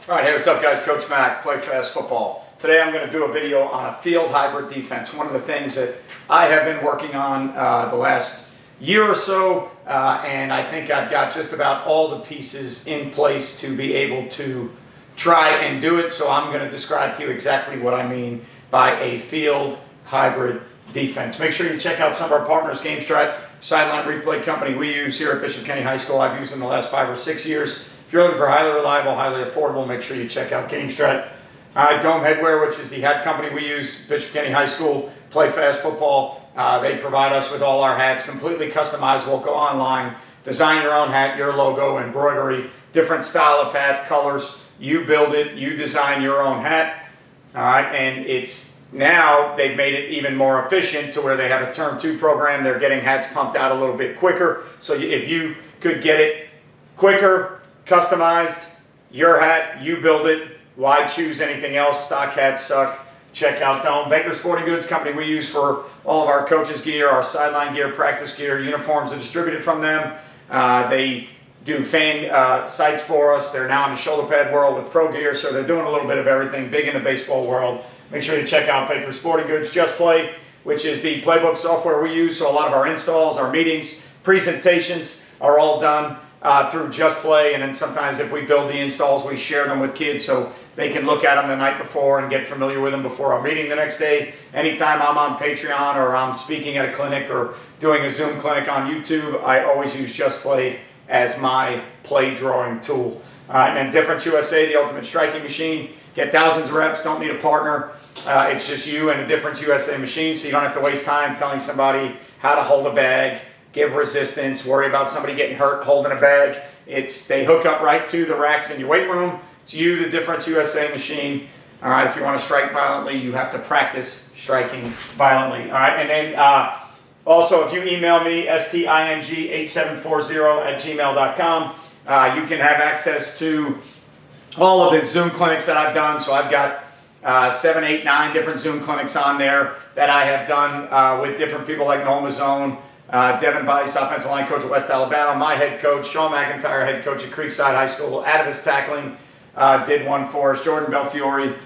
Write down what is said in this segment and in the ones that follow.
All right, hey, what's up guys? Coach Mac, Play Fast Football. Today I'm going to do a video on a field hybrid defense, one of the things that I have been working on the last year or so, and I think I've got just about all the pieces in place to be able to try and do it, so I'm going to describe to you exactly what I mean by a field hybrid defense. Make sure you check out some of our partners, GameStrat, sideline replay company we use here at Bishop Kenny High School. I've used them the last 5 or 6 years. If you're looking for highly reliable, highly affordable, make sure you check out GameStrat. Dome Headwear, which is the hat company we use, Bishop Kenny High School, Play Fast Football. They provide us with all our hats, completely customizable. Go online, design your own hat, your logo, embroidery, different style of hat, colors. You build it, you design your own hat. All right, and it's now they've made it even more efficient to where they have a Turn 2 program. They're getting hats pumped out a little bit quicker. So if you could get it quicker, customized, your hat, you build it. Why choose anything else? Stock hats suck. Check out Dome. Baker Sporting Goods company we use for all of our coaches' gear, our sideline gear, practice gear, uniforms are distributed from them. They do fan sites for us. They're now in the shoulder pad world with pro gear, so they're doing a little bit of everything big in the baseball world. Make sure you check out Baker Sporting Goods. JustPlay, which is the playbook software we use, so a lot of our installs, our meetings, presentations are all done through JustPlay, and then sometimes if we build the installs, we share them with kids so they can look at them the night before and get familiar with them before our meeting the next day. Anytime I'm on Patreon or I'm speaking at a clinic or doing a Zoom clinic on YouTube, I always use JustPlay as my play drawing tool. And then DifferenceUSA, the ultimate striking machine. Get thousands of reps, don't need a partner. It's just you and a DifferenceUSA machine, so you don't have to waste time telling somebody how to hold a bag, give resistance, worry about somebody getting hurt holding a bag. They hook up right to the racks in your weight room. It's you, the DifferenceUSA machine. All right, if you want to strike violently, you have to practice striking violently. All right, and then also if you email me, sting8740@gmail.com, you can have access to all of the Zoom clinics that I've done. So I've got 7, 8, 9 different Zoom clinics on there that I have done with different people like Noel Mazzone, Devin Bice, offensive line coach at West Alabama, my head coach, Sean McIntyre, head coach at Creekside High School, Atavis Tackling did one for us, Jordan Belfiore,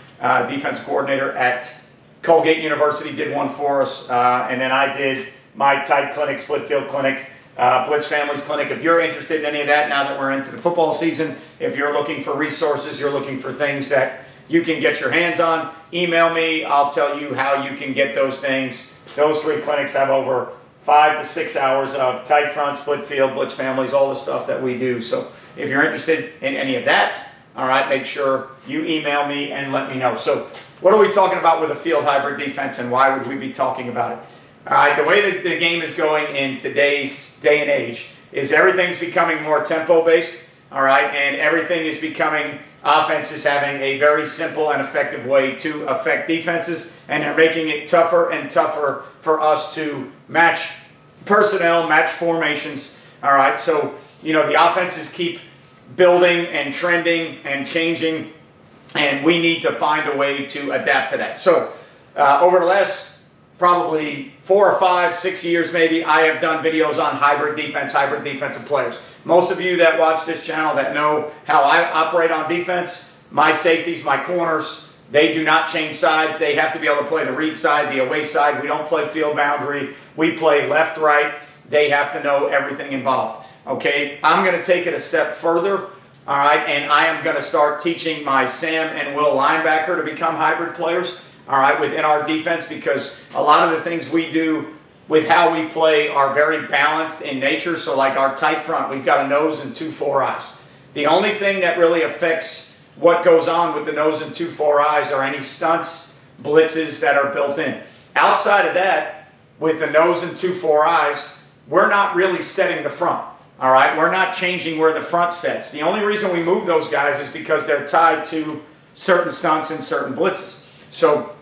defensive coordinator at Colgate University, did one for us, and then I did my tight clinic, split field clinic, Blitz Families Clinic. If you're interested in any of that now that we're into the football season, if you're looking for resources, you're looking for things that you can get your hands on, email me. I'll tell you how you can get those things. Those 3 clinics have over 5 to 6 hours of tight front, split field, Blitz Families, all the stuff that we do. So if you're interested in any of that, all right, make sure you email me and let me know. So what are we talking about with a field hybrid defense, and why would we be talking about it? All right, the way that the game is going in today's day and age is everything's becoming more tempo-based, all right, and everything is becoming offenses having a very simple and effective way to affect defenses, and they're making it tougher and tougher for us to match personnel, match formations, all right? So, you know, the offenses keep building and trending and changing, and we need to find a way to adapt to that. So, over the last probably 4 or 5, 6 years maybe, I have done videos on hybrid defense, hybrid defensive players. Most of you that watch this channel that know how I operate on defense, my safeties, my corners, they do not change sides. They have to be able to play the read side, the away side. We don't play field boundary. We play left, right. They have to know everything involved. Okay, I'm going to take it a step further, all right, and I am going to start teaching my Sam and Will linebacker to become hybrid players, all right, within our defense, because a lot of the things we do with how we play are very balanced in nature. So like our tight front, we've got a nose and 2 4 eyes. The only thing that really affects what goes on with the nose and 2 4 eyes are any stunts, blitzes that are built in. Outside of that, with the nose and 2 4 eyes, we're not really setting the front. All right, we're not changing where the front sets. The only reason we move those guys is because they're tied to certain stunts and certain blitzes. So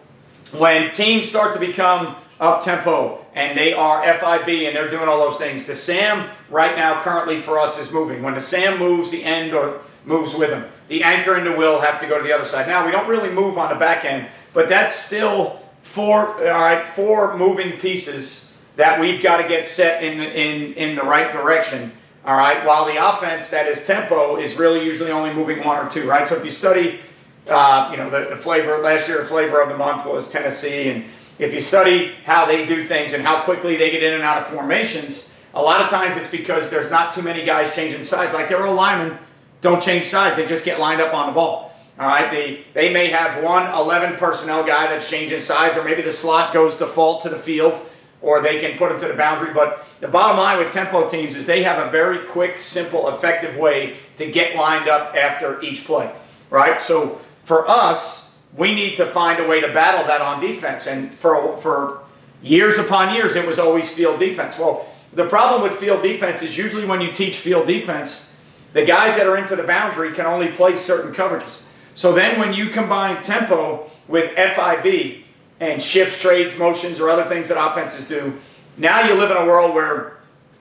when teams start to become up-tempo and they are FIB and they're doing all those things, the Sam right now currently for us is moving. When the Sam moves, the end or moves with him. The anchor and the will have to go to the other side. Now, we don't really move on the back end, but that's still 4 moving pieces that we've got to get set in the right direction all right, while the offense that is tempo is really usually only moving one or two, right? So if you study, the flavor, last year, the flavor of the month was Tennessee, and if you study how they do things and how quickly they get in and out of formations, a lot of times it's because there's not too many guys changing sides. Like their O-linemen don't change sides, they just get lined up on the ball. All right, they may have one 11 personnel guy that's changing sides, or maybe the slot goes default to the field, or they can put them to the boundary. But the bottom line with tempo teams is they have a very quick, simple, effective way to get lined up after each play, right? So for us, we need to find a way to battle that on defense. And for years upon years, it was always field defense. Well, the problem with field defense is usually when you teach field defense, the guys that are into the boundary can only play certain coverages. So then when you combine tempo with FIB and shifts, trades, motions, or other things that offenses do, now you live in a world where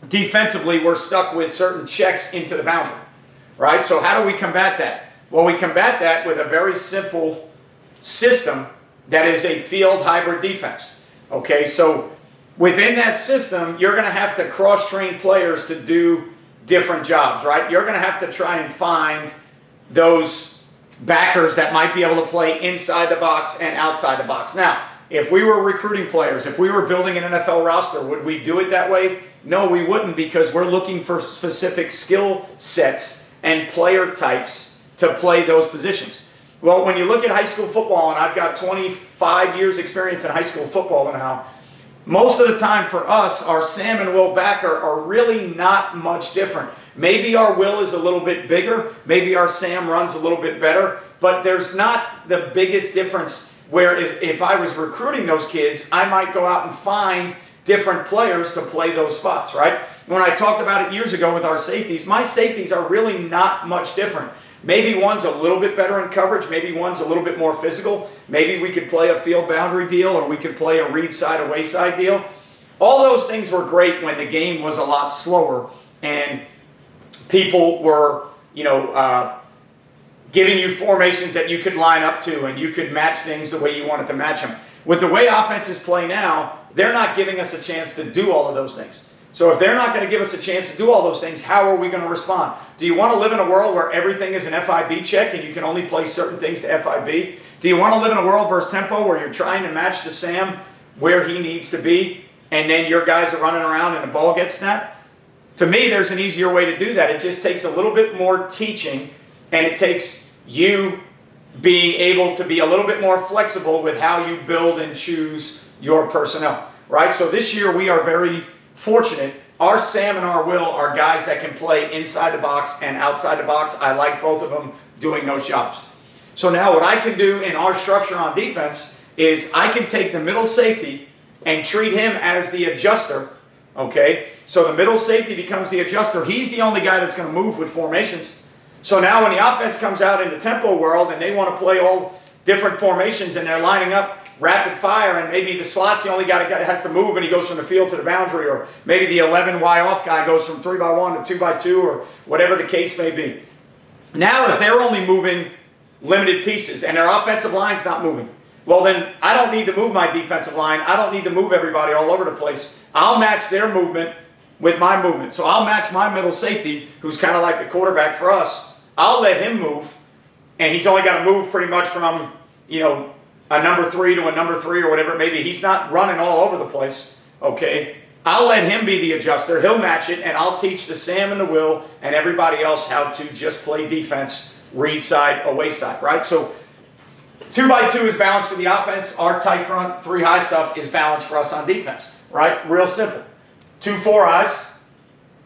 defensively we're stuck with certain checks into the boundary, right? So how do we combat that? Well, we combat that with a very simple system that is a field hybrid defense. Okay, so within that system, you're going to have to cross-train players to do different jobs, right? You're going to have to try and find those backers that might be able to play inside the box and outside the box. Now, if we were recruiting players, if we were building an NFL roster, would we do it that way? No, we wouldn't, because we're looking for specific skill sets and player types to play those positions. Well, when you look at high school football, and I've got 25 years experience in high school football now, most of the time for us, our Sam and Will backer are really not much different. Maybe our Will is a little bit bigger, maybe our Sam runs a little bit better, but there's not the biggest difference where if I was recruiting those kids, I might go out and find different players to play those spots, right? When I talked about it years ago with our safeties, my safeties are really not much different. Maybe one's a little bit better in coverage, maybe one's a little bit more physical, maybe we could play a field boundary deal, or we could play a read side, away side deal. All those things were great when the game was a lot slower and people were, giving you formations that you could line up to and you could match things the way you wanted to match them. With the way offenses play now, they're not giving us a chance to do all of those things. So if they're not going to give us a chance to do all those things, how are we going to respond? Do you want to live in a world where everything is an FIB check and you can only play certain things to FIB? Do you want to live in a world versus tempo where you're trying to match the Sam where he needs to be and then your guys are running around and the ball gets snapped? To me, there's an easier way to do that. It just takes a little bit more teaching, and it takes you being able to be a little bit more flexible with how you build and choose your personnel, right? So this year we are very fortunate. Our Sam and our Will are guys that can play inside the box and outside the box. I like both of them doing those jobs. So now what I can do in our structure on defense is I can take the middle safety and treat him as the adjuster, okay? So the middle safety becomes the adjuster. He's the only guy that's going to move with formations. So now when the offense comes out in the tempo world and they want to play all different formations and they're lining up rapid fire, and maybe the slot's the only guy that has to move and he goes from the field to the boundary, or maybe the 11 Y off guy goes from 3x1 to 2x2, or whatever the case may be. Now if they're only moving limited pieces and their offensive line's not moving, well then I don't need to move my defensive line. I don't need to move everybody all over the place. I'll match their movement with my movement. So I'll match my middle safety, who's kind of like the quarterback for us. I'll let him move, and he's only got to move pretty much from, a number 3 to a number 3 or whatever it may be. He's not running all over the place, okay? I'll let him be the adjuster. He'll match it, and I'll teach the Sam and the Will and everybody else how to just play defense, read side, away side, right? So 2x2 is balanced for the offense. Our tight front, 3 high stuff is balanced for us on defense, right? Real simple. 2 4-eyes,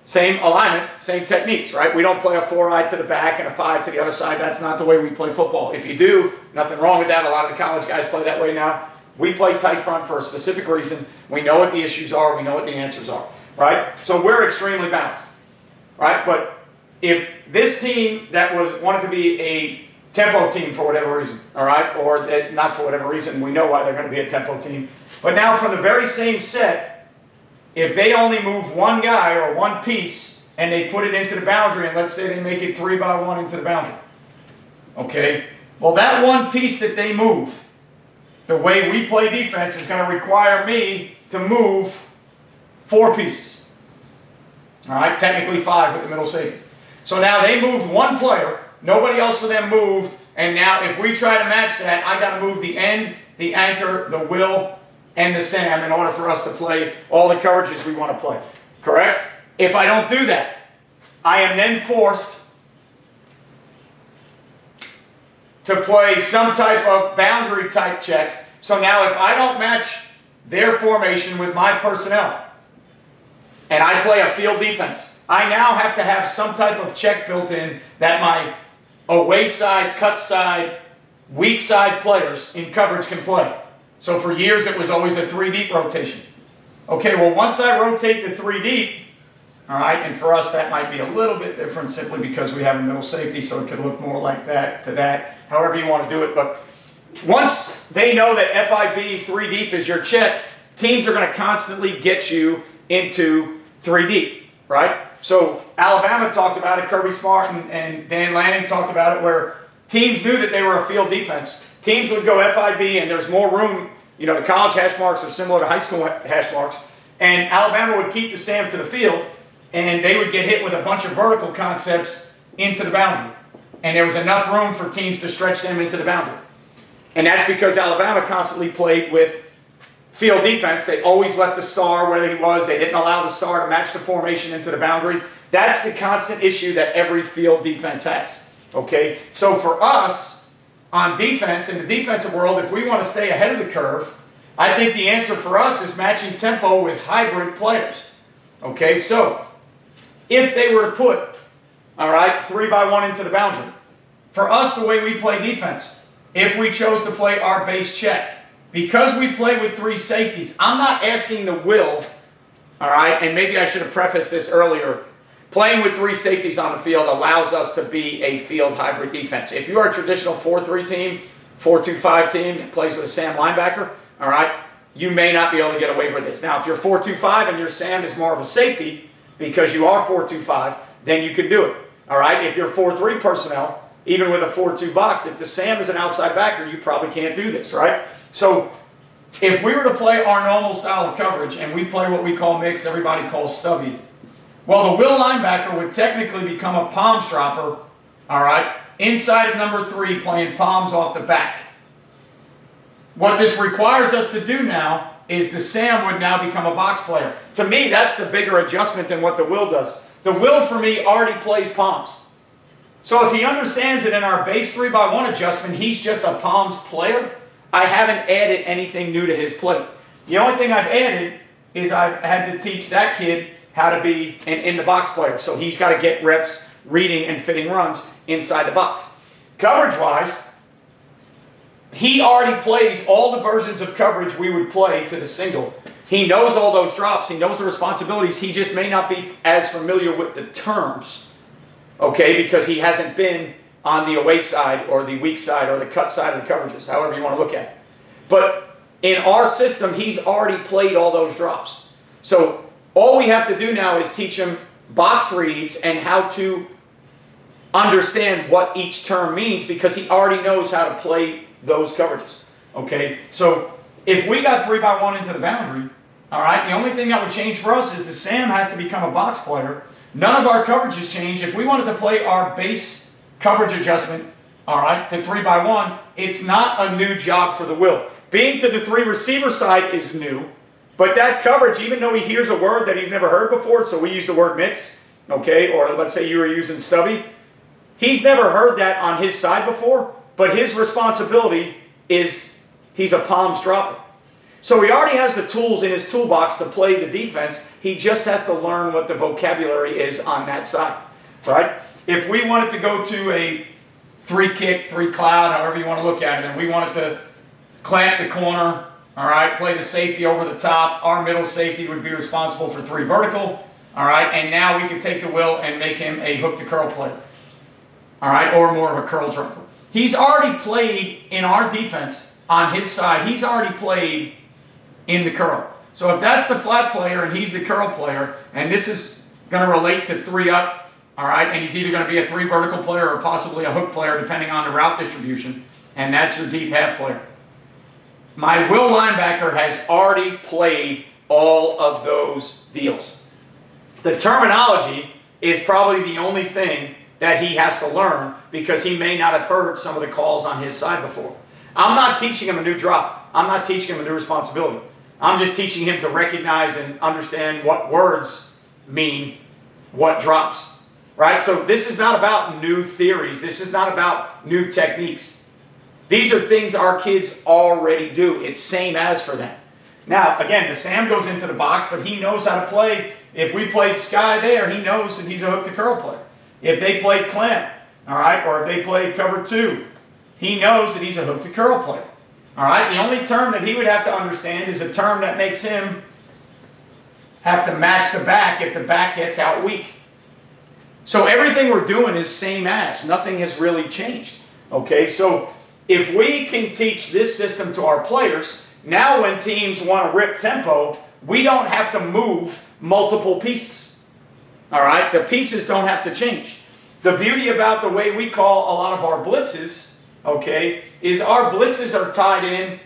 same alignment, same techniques, right? We don't play a 4-eye to the back and a 5 to the other side. That's not the way we play football. If you do, nothing wrong with that. A lot of the college guys play that way now. We play tight front for a specific reason. We know what the issues are. We know what the answers are, right? So we're extremely balanced, right? But if this team that wanted to be a tempo team for whatever reason, all right, or not for whatever reason, we know why they're going to be a tempo team. But now from the very same set, if they only move one guy or one piece and they put it into the boundary, and let's say they make it 3x1 into the boundary, okay? Well, that one piece that they move, the way we play defense is going to require me to move 4 pieces. All right, technically 5 with the middle safety. So now they moved one player, nobody else for them moved, and now if we try to match that, I got to move the end, the anchor, the will, and the Sam in order for us to play all the coverages we want to play. Correct? If I don't do that, I am then forced to play some type of boundary type check. So now if I don't match their formation with my personnel, and I play a field defense, I now have to have some type of check built in that my away side, cut side, weak side players in coverage can play. So for years it was always a 3 deep rotation. Okay, well once I rotate the 3 deep, all right, and for us that might be a little bit different simply because we have a middle safety, so it could look more like that to that, however you want to do it. But once they know that FIB 3 deep is your check, teams are going to constantly get you into 3 deep, right? So Alabama talked about it, Kirby Smart and Dan Lanning talked about it, where teams knew that they were a field defense. Teams would go FIB and there's more room. You know, the college hash marks are similar to high school hash marks. And Alabama would keep the Sam to the field and they would get hit with a bunch of vertical concepts into the boundary. And there was enough room for teams to stretch them into the boundary. And that's because Alabama constantly played with field defense. They always left the star where he was. They didn't allow the star to match the formation into the boundary. That's the constant issue that every field defense has. Okay? So for us, on defense, in the defensive world, if we want to stay ahead of the curve, I think the answer for us is matching tempo with hybrid players. Okay? So, if they were to put, all right, 3x1 into the boundary, for us, the way we play defense, if we chose to play our base check, because we play with 3 safeties, I'm not asking the will, all right, and maybe I should have prefaced this earlier, playing with 3 safeties on the field allows us to be a field hybrid defense. If you are a traditional 4-3 team, 4-2-5 team that plays with a Sam linebacker, all right, you may not be able to get away with this. Now, if you're 4-2-5 and your Sam is more of a safety because you are 4-2-5, then you can do it. All right, if you're 4-3 personnel, even with a 4-2 box, if the Sam is an outside backer, you probably can't do this, right? So if we were to play our normal style of coverage and we play what we call mix, everybody calls stubby, well, the will linebacker would technically become a palm stropper, all right, inside of number 3 playing palms off the back. What this requires us to do now is the Sam would now become a box player. To me, that's the bigger adjustment than what the will does. The will for me already plays palms. So if he understands it in our base 3x1 adjustment, he's just a palms player. I haven't added anything new to his play. The only thing I've added is I've had to teach that kid how to be an in-the-box player. So he's got to get reps reading and fitting runs inside the box. Coverage-wise, he already plays all the versions of coverage we would play to the single. He knows all those drops. He knows the responsibilities. He just may not be as familiar with the terms, okay, because he hasn't been on the away side or the weak side or the cut side of the coverages, however you want to look at it. But in our system, he's already played all those drops. So all we have to do now is teach him box reads and how to understand what each term means because he already knows how to play those coverages. Okay, so if we got 3x1 into the boundary, all right, the only thing that would change for us is the Sam has to become a box player. None of our coverages change. If we wanted to play our base coverage adjustment, all right, to 3x1, it's not a new job for the will. Being to the 3 receiver side is new, but that coverage, even though he hears a word that he's never heard before, so we use the word mix, okay, or let's say you were using stubby, he's never heard that on his side before, but his responsibility is he's a palms dropper. So he already has the tools in his toolbox to play the defense. He just has to learn what the vocabulary is on that side, right? If we wanted to go to a 3 kick, 3 cloud, however you want to look at it, and we wanted to clamp the corner, all right, play the safety over the top, our middle safety would be responsible for 3 vertical, all right, and now we can take the will and make him a hook to curl player, all right, or more of a curl dropper. He's already played in our defense on his side. He's already played in the curl. So if that's the flat player and he's the curl player, and this is going to relate to 3 up, all right, and he's either going to be a 3 vertical player or possibly a hook player depending on the route distribution, and that's your deep half player. My will linebacker has already played all of those deals. The terminology is probably the only thing that he has to learn because he may not have heard some of the calls on his side before. I'm not teaching him a new drop. I'm not teaching him a new responsibility. I'm just teaching him to recognize and understand what words mean what drops. Right? So this is not about new theories. This is not about new techniques. These are things our kids already do. It's same as for them. Now, again, the Sam goes into the box, but he knows how to play. If we played Sky there, he knows that he's a hook to curl player. If they played Clem, all right, or if they played cover 2, he knows that he's a hook to curl player. All right, the only term that he would have to understand is a term that makes him have to match the back if the back gets out weak. So everything we're doing is same as. Nothing has really changed. Okay, so if we can teach this system to our players, now when teams want to rip tempo, we don't have to move multiple pieces. All right, the pieces don't have to change. The beauty about the way we call a lot of our blitzes, okay, is our blitzes are tied in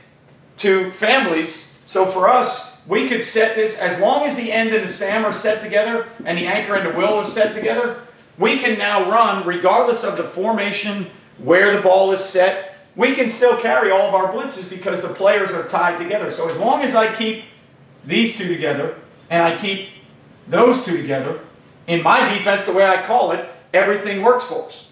to families. So for us, we could set this, as long as the end and the Sam are set together and the anchor and the will are set together, we can now run, regardless of the formation, where the ball is set, we can still carry all of our blitzes because the players are tied together. So as long as I keep these two together and I keep those two together, in my defense, the way I call it, everything works for us.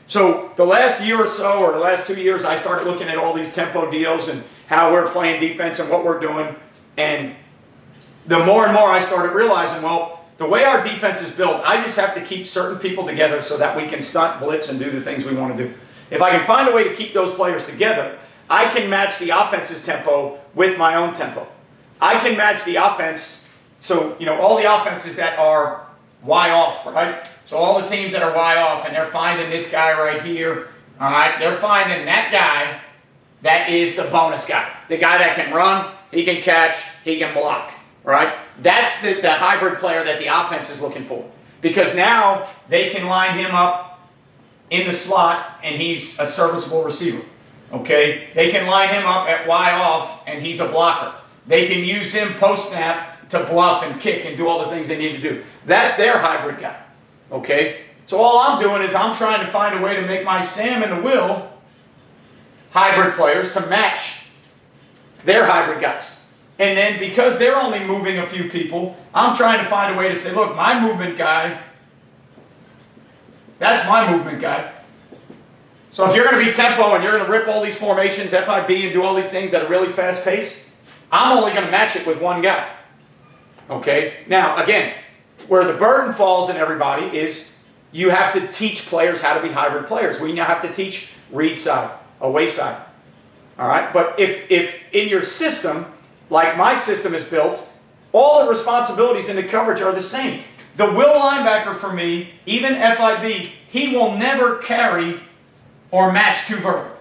So the last year or so, or the last 2 years, I started looking at all these tempo deals and how we're playing defense and what we're doing. And the more and more I started realizing, well, the way our defense is built, I just have to keep certain people together so that we can stunt, blitz, and do the things we want to do. If I can find a way to keep those players together, I can match the offense's tempo with my own tempo. I can match the offense, so, you know, all the offenses that are Y off, right? So all the teams that are Y off, and they're finding this guy right here, all right? They're finding that guy that is the bonus guy. The guy that can run, he can catch, he can block, right? That's the hybrid player that the offense is looking for. Because now they can line him up in the slot, and he's a serviceable receiver, okay? They can line him up at Y off, and he's a blocker. They can use him post-snap to bluff and kick and do all the things they need to do. That's their hybrid guy, okay? So all I'm doing is I'm trying to find a way to make my Sam and the Will hybrid players to match their hybrid guys. And then because they're only moving a few people, I'm trying to find a way to say, look, my movement guy, that's my movement guy. So if you're going to be tempo and you're going to rip all these formations, FIB, and do all these things at a really fast pace, I'm only going to match it with one guy. Okay? Now, again, where the burden falls in everybody is you have to teach players how to be hybrid players. We now have to teach read side, away side. All right? But if in your system, like my system is built, all the responsibilities in the coverage are the same. The will linebacker for me, even FIB, he will never carry or match two vertical.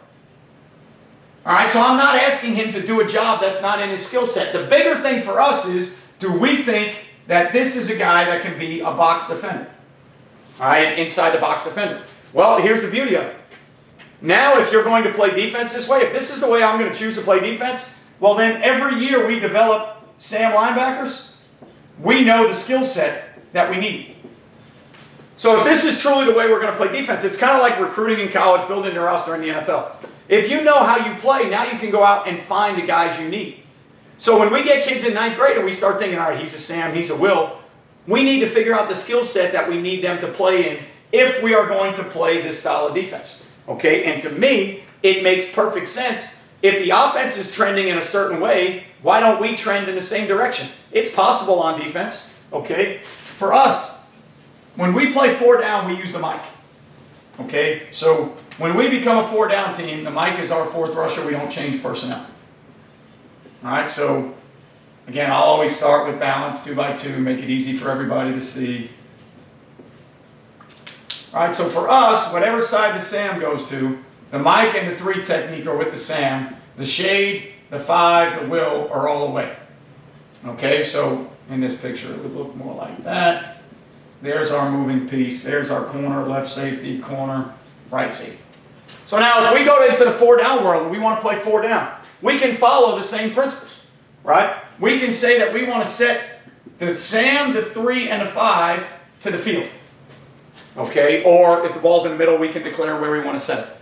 All right? So I'm not asking him to do a job that's not in his skill set. The bigger thing for us is, do we think that this is a guy that can be a box defender? All right, inside the box defender. Well, here's the beauty of it. Now, if you're going to play defense this way, if this is the way I'm going to choose to play defense, well then every year we develop Sam linebackers, we know the skill set that we need. So if this is truly the way we're going to play defense, it's kind of like recruiting in college, building your roster in the NFL. If you know how you play, now you can go out and find the guys you need. So when we get kids in 9th grade and we start thinking, all right, he's a Sam, he's a Will, we need to figure out the skill set that we need them to play in if we are going to play this style of defense. Okay, and to me, it makes perfect sense. If the offense is trending in a certain way, why don't we trend in the same direction? It's possible on defense, okay? For us, when we play 4 down, we use the mic. Okay, so when we become a 4 down team, the mic is our 4th rusher, we don't change personnel. All right, so again, I'll always start with balance, 2 by 2, make it easy for everybody to see. All right, so for us, whatever side the Sam goes to, the mic and the 3 technique are with the Sam. The shade, the 5, the Will are all away. Okay, so in this picture, it would look more like that. There's our moving piece. There's our corner, left safety, corner, right safety. So now if we go into the 4 down world and we want to play 4 down, we can follow the same principles, right? We can say that we want to set the Sam, the 3, and the 5 to the field. Okay, or if the ball's in the middle, we can declare where we want to set it.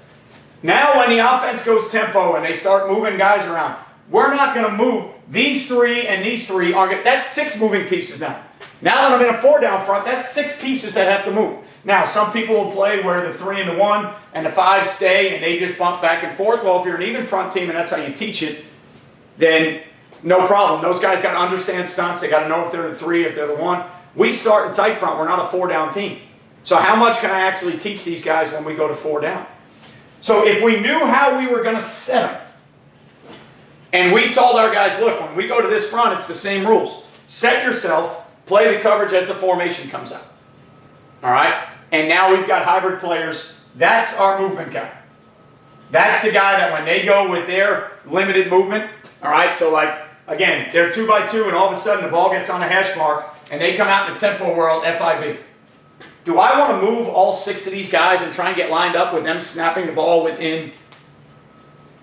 Now when the offense goes tempo and they start moving guys around, we're not going to move these 3 and these 3. That's 6 moving pieces now. Now that I'm in a 4 down front, that's 6 pieces that have to move. Now, some people will play where the 3 and the 1 and the 5 stay and they just bump back and forth. Well, if you're an even front team and that's how you teach it, then no problem. Those guys got to understand stunts. They got to know if they're the 3, if they're the 1. We start in tight front. We're not a 4 down team. So how much can I actually teach these guys when we go to 4 down? So if we knew how we were going to set them, and we told our guys, look, when we go to this front, it's the same rules. Set yourself, play the coverage as the formation comes out. All right? And now we've got hybrid players. That's our movement guy. That's the guy that when they go with their limited movement, all right, so like, again, they're 2 by 2 and all of a sudden the ball gets on the hash mark and they come out in the tempo world, FIB. Do I want to move all 6 of these guys and try and get lined up with them snapping the ball within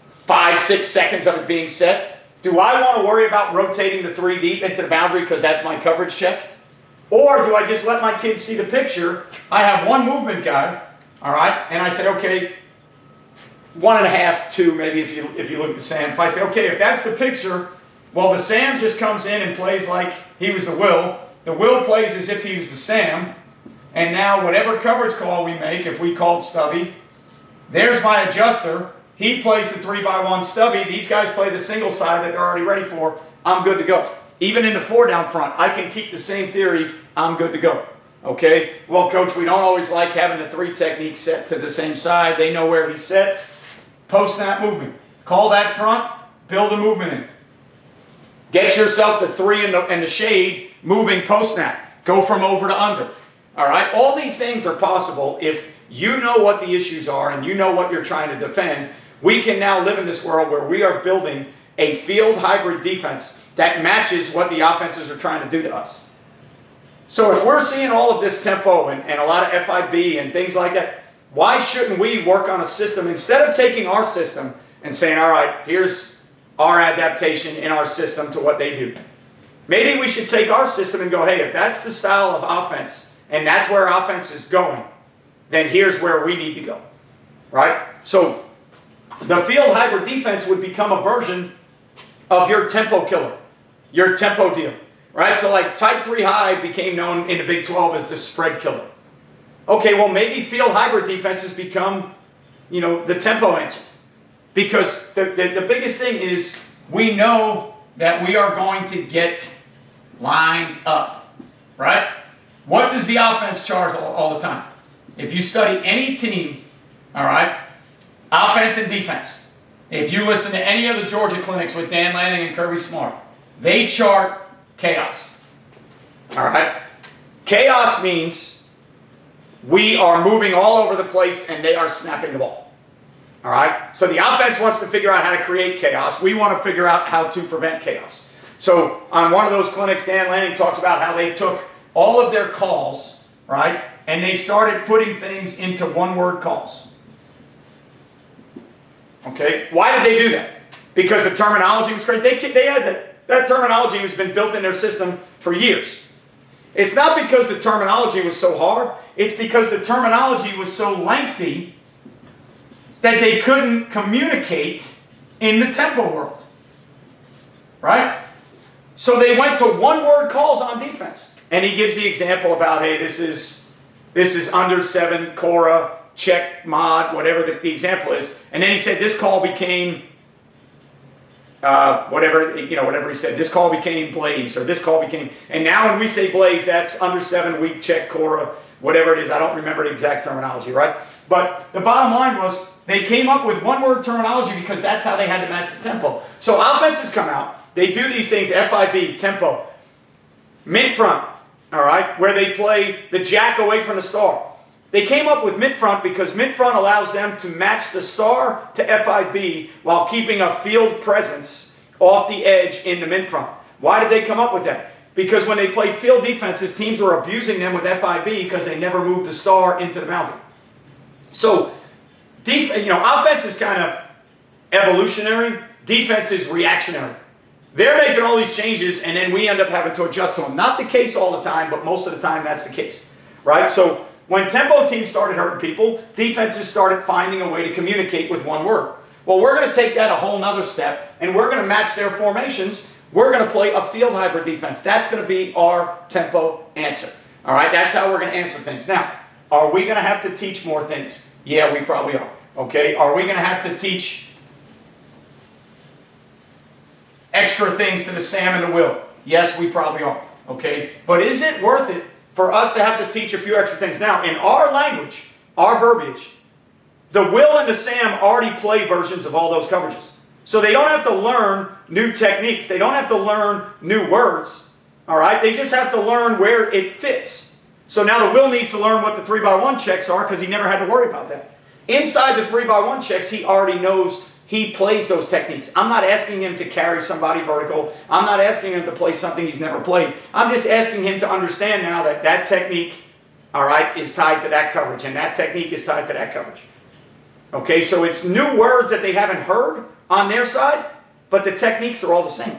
5, 6 seconds of it being set? Do I want to worry about rotating the 3 deep into the boundary because that's my coverage check? Or do I just let my kids see the picture? I have one movement guy, all right, and I say, okay, 1.5, 2, maybe if you look at the Sam. If I say, okay, if that's the picture, well, the Sam just comes in and plays like he was the Will. The Will plays as if he was the Sam. And now whatever coverage call we make, if we called Stubby, there's my adjuster. He plays the 3 by 1 Stubby. These guys play the single side that they're already ready for. I'm good to go. Even in the 4 down front, I can keep the same theory. I'm good to go. Okay? Well, Coach, we don't always like having the 3 technique set to the same side. They know where he's set. Post-snap movement. Call that front. Build a movement in. Get yourself the 3 and the shade moving post-snap. Go from over to under. All right? All these things are possible if you know what the issues are and you know what you're trying to defend. We can now live in this world where we are building a field hybrid defense that matches what the offenses are trying to do to us. So if we're seeing all of this tempo and a lot of FIB and things like that, why shouldn't we work on a system instead of taking our system and saying, all right, here's our adaptation in our system to what they do. Maybe we should take our system and go, hey, if that's the style of offense and that's where offense is going, then here's where we need to go, right? So the field hybrid defense would become a version of your tempo killer, your tempo deal, right? So like tight 3 high became known in the Big 12 as the spread killer. Okay, well maybe field hybrid defenses become, the tempo answer. Because the biggest thing is we know that we are going to get lined up, right? What does the offense charge all the time? If you study any team, all right, offense and defense, if you listen to any of the Georgia clinics with Dan Lanning and Kirby Smart, they chart chaos, all right? Chaos means we are moving all over the place and they are snapping the ball, all right? So the offense wants to figure out how to create chaos. We want to figure out how to prevent chaos. So on one of those clinics, Dan Lanning talks about how they took all of their calls, right, and they started putting things into one-word calls. Okay, why did they do that? Because the terminology was great. They had that terminology has been built in their system for years. It's not because the terminology was so hard. It's because the terminology was so lengthy that they couldn't communicate in the tempo world. Right? So they went to one-word calls on defense. And he gives the example about, hey, this is under 7, Cora, check, mod, whatever the example is. And then he said this call became, whatever he said. This call became Blaze, or this call became, and now when we say Blaze, that's under 7, weak, check, Cora, whatever it is. I don't remember the exact terminology, right? But the bottom line was they came up with one-word terminology because that's how they had to match the tempo. So offenses come out. They do these things, FIB, tempo, mid-front, all right, where they play the jack away from the star. They came up with mid-front because mid-front allows them to match the star to FIB while keeping a field presence off the edge in the mid-front. Why did they come up with that? Because when they played field defenses, teams were abusing them with FIB because they never moved the star into the boundary. So, offense is kind of evolutionary. Defense is reactionary. they're making all these changes, and then we end up having to adjust to them. Not the case all the time, but most of the time that's the case, right? So when tempo teams started hurting people, defenses started finding a way to communicate with one word. Well, we're going to take that a whole nother step, and we're going to match their formations. We're going to play a field hybrid defense. That's going to be our tempo answer. All right, that's how we're going to answer things. Now, are we going to have to teach more things? Yeah, we probably are. Okay, are we going to have to teach extra things to the Sam and the Will? Yes, we probably are. Okay, but is it worth it for us to have to teach a few extra things? Now, in our language, our verbiage, the Will and the Sam already play versions of all those coverages. So they don't have to learn new techniques. They don't have to learn new words. All right, they just have to learn where it fits. So now the Will needs to learn what the 3x1 checks are because he never had to worry about that. Inside the 3x1 checks, he already knows. He plays those techniques. I'm not asking him to carry somebody vertical. I'm not asking him to play something he's never played. I'm just asking him to understand now that that technique, all right, is tied to that coverage, and that technique is tied to that coverage. Okay, so it's new words that they haven't heard on their side, but the techniques are all the same.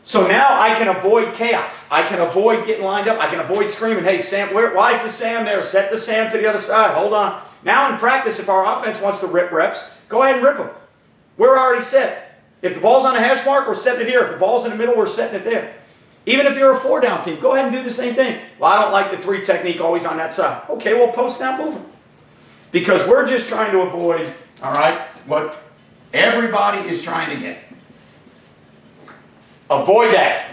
So now I can avoid chaos. I can avoid getting lined up. I can avoid screaming, hey, Sam, why is the Sam there? Set the Sam to the other side. Hold on. Now in practice, if our offense wants to rip reps, go ahead and rip them. We're already set. If the ball's on a hash mark, we're setting it here. If the ball's in the middle, we're setting it there. Even if you're a 4-down team, go ahead and do the same thing. Well, I don't like the 3 technique always on that side. Okay, well, post snap move them. Because we're just trying to avoid, all right, what everybody is trying to get. Avoid that.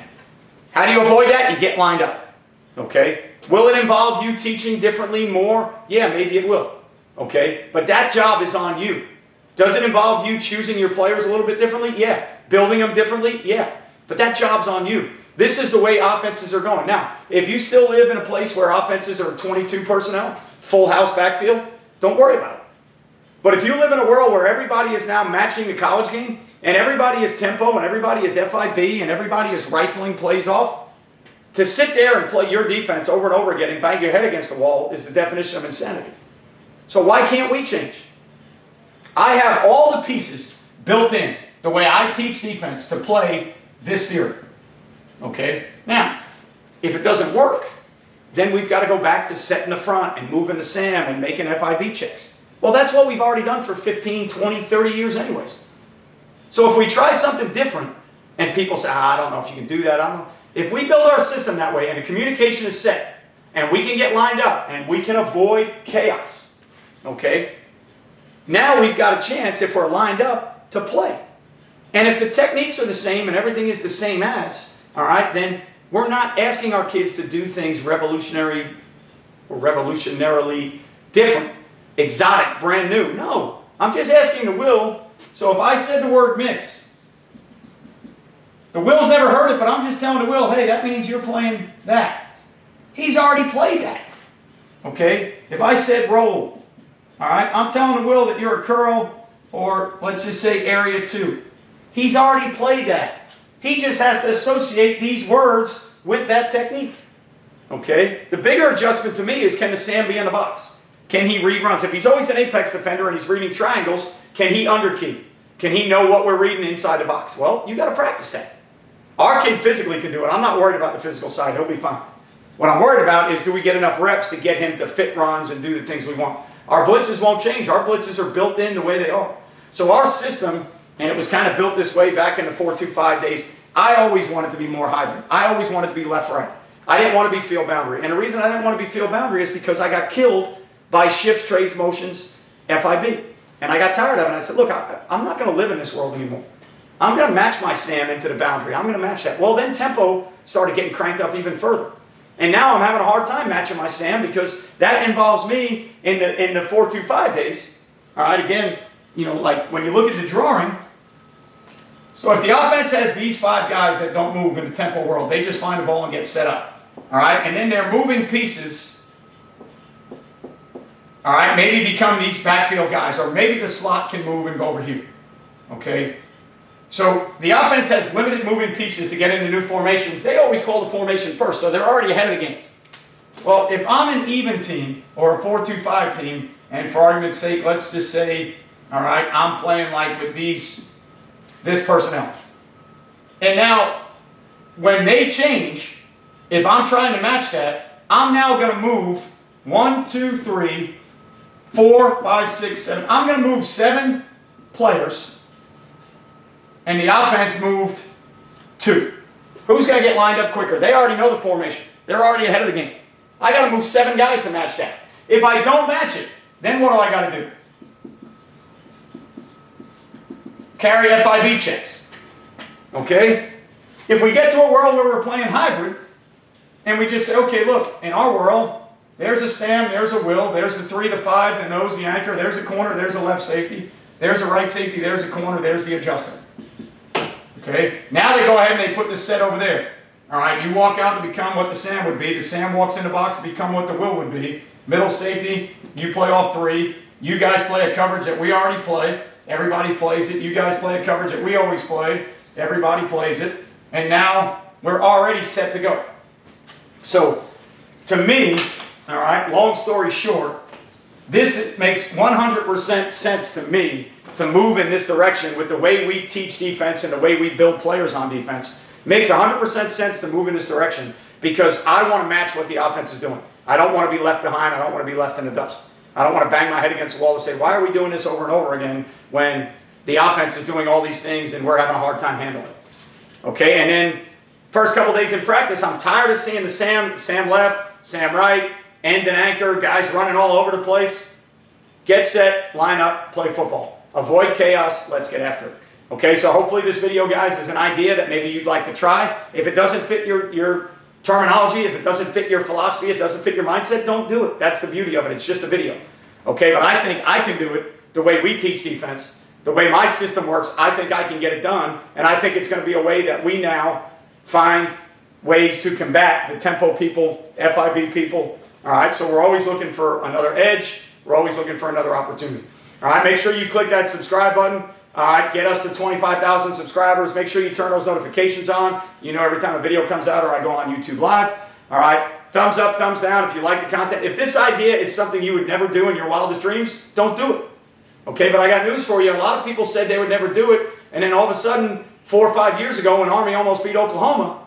How do you avoid that? You get lined up. Okay? Will it involve you teaching differently more? Yeah, maybe it will. Okay? But that job is on you. Does it involve you choosing your players a little bit differently? Yeah. Building them differently? Yeah. But that job's on you. This is the way offenses are going. Now, if you still live in a place where offenses are 22 personnel, full house backfield, don't worry about it. But if you live in a world where everybody is now matching the college game, and everybody is tempo, and everybody is FIB, and everybody is rifling plays off, to sit there and play your defense over and over again and bang your head against the wall is the definition of insanity. So why can't we change? I have all the pieces built in, the way I teach defense, to play this theory. Okay? Now, if it doesn't work, then we've got to go back to setting the front and moving the Sam and making FIB checks. Well, that's what we've already done for 15, 20, 30 years anyways. So if we try something different, and people say, I don't know if you can do that, I don't know. If we build our system that way, and the communication is set, and we can get lined up, and we can avoid chaos, okay? Now we've got a chance, if we're lined up, to play. And if the techniques are the same and everything is the same as, all right, then we're not asking our kids to do things revolutionarily different, exotic, brand new. No, I'm just asking the Will. So if I said the word mix, the Will's never heard it, but I'm just telling the Will, hey, that means you're playing that. He's already played that. Okay? If I said roll, all right, I'm telling the Will that you're a curl, or let's just say area 2. He's already played that. He just has to associate these words with that technique. Okay? The bigger adjustment to me is, can the Sam be in the box? Can he read runs? If he's always an apex defender and he's reading triangles, can he underkey? Can he know what we're reading inside the box? Well, you got to practice that. Our kid physically can do it. I'm not worried about the physical side. He'll be fine. What I'm worried about is, do we get enough reps to get him to fit runs and do the things we want? Our blitzes won't change. Our blitzes are built in the way they are. So our system, and it was kind of built this way back in the 4-2-5 days, I always wanted to be more hybrid. I always wanted to be left-right. I didn't want to be field boundary. And the reason I didn't want to be field boundary is because I got killed by shifts, trades, motions, FIB. And I got tired of it. And I said, look, I'm not going to live in this world anymore. I'm going to match my Sam into the boundary. I'm going to match that. Well, then tempo started getting cranked up even further. And now I'm having a hard time matching my Sam because that involves me in the 4-2-5 days. All right, again, you know, like when you look at the drawing, so if the offense has these 5 guys that don't move in the tempo world, they just find the ball and get set up. All right, and then they're moving pieces. All right, maybe become these backfield guys, or maybe the slot can move and go over here. Okay, so the offense has limited moving pieces to get into new formations. They always call the formation first, so they're already ahead of the game. Well, if I'm an even team or a 4-2-5 team, and for argument's sake, let's just say, all right, I'm playing like with this personnel. And now, when they change, if I'm trying to match that, I'm now going to move 1, 2, 3, 4, 5, 6, 7. I'm going to move 7 players, and the offense moved 2. Who's going to get lined up quicker? They already know the formation. They're already ahead of the game. I got to move 7 guys to match that. If I don't match it, then what do I got to do? Carry FIB checks. Okay? If we get to a world where we're playing hybrid, and we just say, okay, look, in our world, there's a Sam, there's a Will, there's the 3, the 5, the nose, the anchor, there's a corner, there's a left safety, there's a right safety, there's a corner, there's the adjuster. Okay? Now they go ahead and they put this set over there. All right, you walk out to become what the Sam would be. The Sam walks in the box to become what the Will would be. Middle safety, you play off 3. You guys play a coverage that we already play. Everybody plays it. You guys play a coverage that we always play. Everybody plays it. And now we're already set to go. So, to me, all right, long story short, this makes 100% sense to me to move in this direction with the way we teach defense and the way we build players on defense. Makes 100% sense to move in this direction because I want to match what the offense is doing. I don't want to be left behind. I don't want to be left in the dust. I don't want to bang my head against the wall and say, why are we doing this over and over again when the offense is doing all these things and we're having a hard time handling it? Okay, and then first couple days in practice, I'm tired of seeing the Sam left, Sam right, end and anchor, guys running all over the place. Get set, line up, play football. Avoid chaos, let's get after it. Okay, so hopefully this video, guys, is an idea that maybe you'd like to try. If it doesn't fit your terminology, if it doesn't fit your philosophy, it doesn't fit your mindset, don't do it. That's the beauty of it. It's just a video. Okay, but I think I can do it the way we teach defense, the way my system works. I think I can get it done, and I think it's going to be a way that we now find ways to combat the tempo people, FIB people. All right, so we're always looking for another edge. We're always looking for another opportunity. All right, make sure you click that subscribe button. All right, get us to 25,000 subscribers. Make sure you turn those notifications on. You know every time a video comes out or I go on YouTube Live. All right, thumbs up, thumbs down if you like the content. If this idea is something you would never do in your wildest dreams, don't do it. Okay, but I got news for you. A lot of people said they would never do it, and then all of a sudden, 4 or 5 years ago when Army almost beat Oklahoma,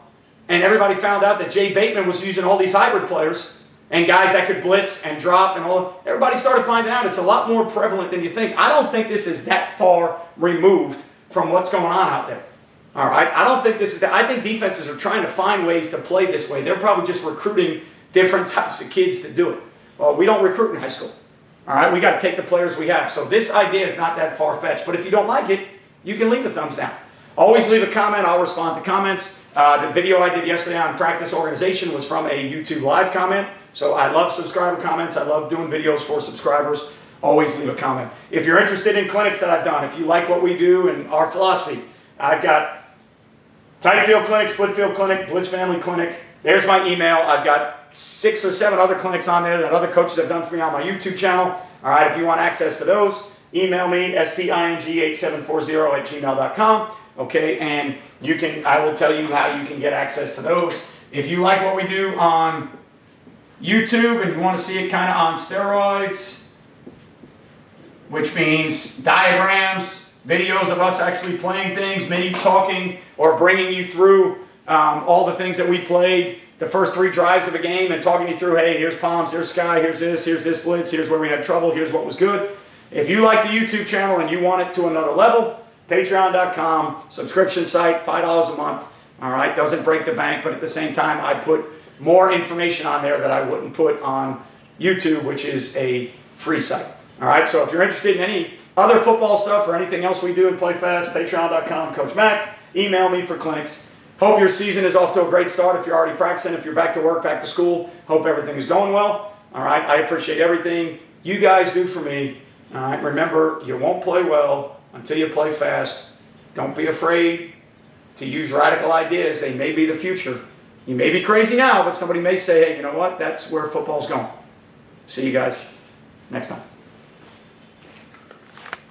and everybody found out that Jay Bateman was using all these hybrid players, and guys that could blitz and drop and all, everybody started finding out it's a lot more prevalent than you think. I don't think this is that far removed from what's going on out there. All right, I don't think this is that. I think defenses are trying to find ways to play this way. They're probably just recruiting different types of kids to do it. Well, we don't recruit in high school. All right, we got to take the players we have. So this idea is not that far-fetched. But if you don't like it, you can leave a thumbs down. Always leave a comment. I'll respond to comments. The video I did yesterday on practice organization was from a YouTube Live comment. So I love subscriber comments. I love doing videos for subscribers. Always leave a comment. If you're interested in clinics that I've done, if you like what we do and our philosophy, I've got tight field clinic, split field clinic, blitz family clinic. There's my email. I've got 6 or 7 other clinics on there that other coaches have done for me on my YouTube channel. All right, if you want access to those, email me, sting8740@gmail.com. Okay, and I will tell you how you can get access to those. If you like what we do on YouTube and you want to see it kind of on steroids, which means diagrams, videos of us actually playing things, me talking or bringing you through all the things that we played, the first 3 drives of a game and talking you through, hey, here's Palms, here's Sky, here's this blitz, here's where we had trouble, here's what was good. If you like the YouTube channel and you want it to another level, patreon.com, subscription site, $5 a month. All right, doesn't break the bank, but at the same time, I put more information on there that I wouldn't put on YouTube, which is a free site. All right, so if you're interested in any other football stuff or anything else we do at Play Fast, patreon.com, Coach Mac, email me for clinics. Hope your season is off to a great start if you're already practicing, if you're back to work, back to school. Hope everything is going well. All right, I appreciate everything you guys do for me. All right, remember, you won't play well until you play fast. Don't be afraid to use radical ideas. They may be the future. You may be crazy now, but somebody may say, hey, you know what? That's where football's going. See you guys next time.